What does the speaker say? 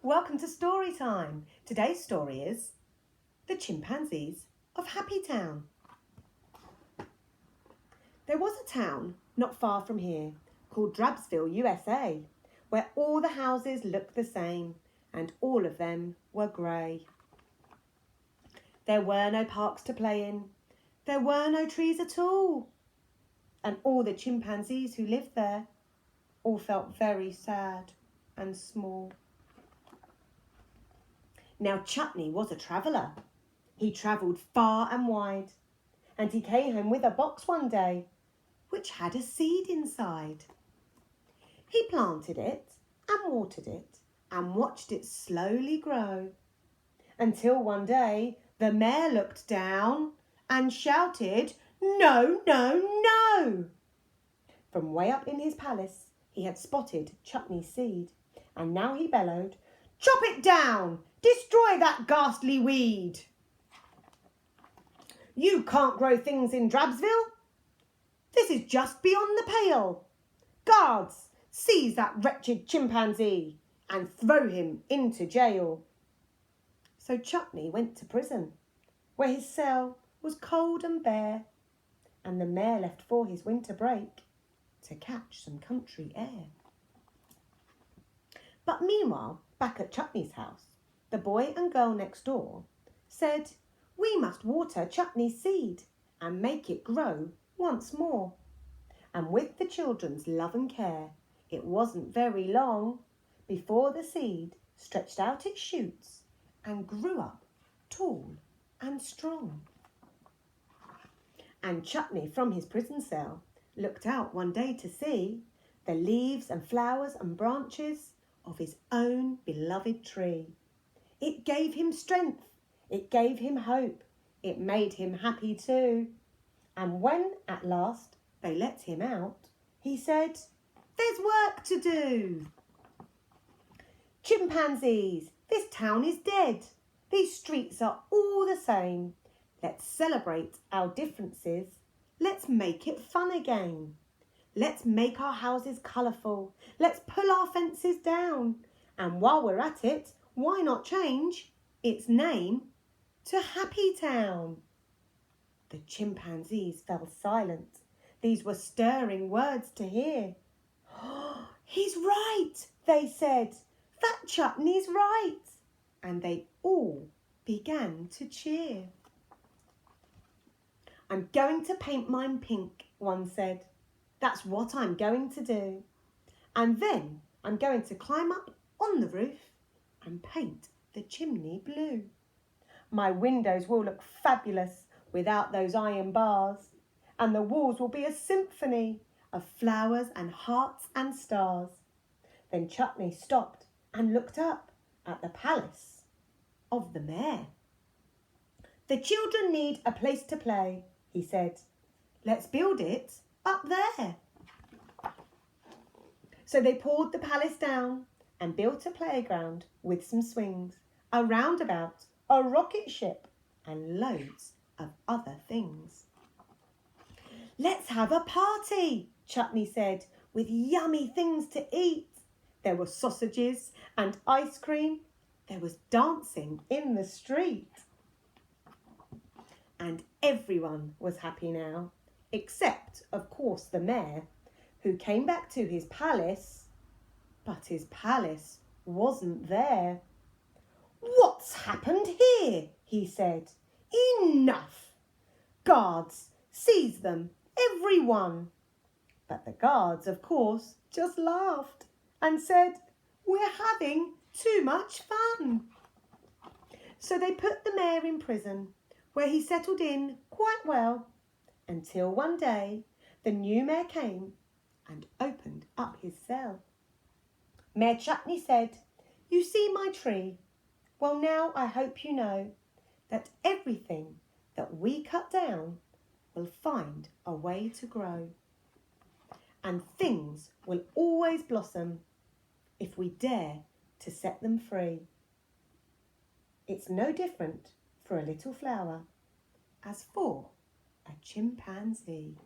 Welcome to Story Time. Today's story is The Chimpanzees of Happy Town. There was a town not far from here called Drabsville, USA, where all the houses looked the same and all of them were grey. There were no parks to play in. There were no trees at all. And all the chimpanzees who lived there all felt very sad and small. Now Chutney was a traveller. He travelled far and wide, and he came home with a box one day which had a seed inside. He planted it and watered it and watched it slowly grow until one day the mayor looked down and shouted, "No, no, no!" From way up in his palace he had spotted Chutney's seed, and now he bellowed, "Chop it down! Destroy that ghastly weed! You can't grow things in Drabsville. This is just beyond the pale. Guards, seize that wretched chimpanzee and throw him into jail." So Chutney went to prison, where his cell was cold and bare, and the mayor left for his winter break to catch some country air. But meanwhile, back at Chutney's house, the boy and girl next door said, "We must water Chutney's seed and make it grow once more." And with the children's love and care, it wasn't very long before the seed stretched out its shoots and grew up tall and strong. And Chutney from his prison cell looked out one day to see the leaves and flowers and branches of his own beloved tree. It gave him strength, it gave him hope, it made him happy too. And when at last they let him out, he said, "There's work to do. Chimpanzees, this town is dead. These streets are all the same. Let's celebrate our differences. Let's make it fun again. Let's make our houses colourful. Let's pull our fences down. And while we're at it, why not change its name to Happy Town?" The chimpanzees fell silent. These were stirring words to hear. "He's right," they said. "That Chutney's right." And they all began to cheer. "I'm going to paint mine pink," one said. "That's what I'm going to do. And then I'm going to climb up on the roof and paint the chimney blue. My windows will look fabulous without those iron bars, and the walls will be a symphony of flowers and hearts and stars." Then Chutney stopped and looked up at the palace of the mayor. "The children need a place to play," he said. "Let's build it up there." So they pulled the palace down and built a playground with some swings, a roundabout, a rocket ship, and loads of other things. "Let's have a party," Chutney said, "with yummy things to eat." There were sausages and ice cream. There was dancing in the street. And everyone was happy now, except, of course, the mayor, who came back to his palace, but his palace wasn't there. "What's happened here?" he said. "Enough! Guards, seize them, everyone!" But the guards, of course, just laughed and said, "We're having too much fun." So they put the mayor in prison, where he settled in quite well, until one day the new mayor came and opened up his cell. Mayor Chutney said, "You see my tree? Well, now I hope you know that everything that we cut down will find a way to grow. And things will always blossom if we dare to set them free. It's no different for a little flower as for a chimpanzee."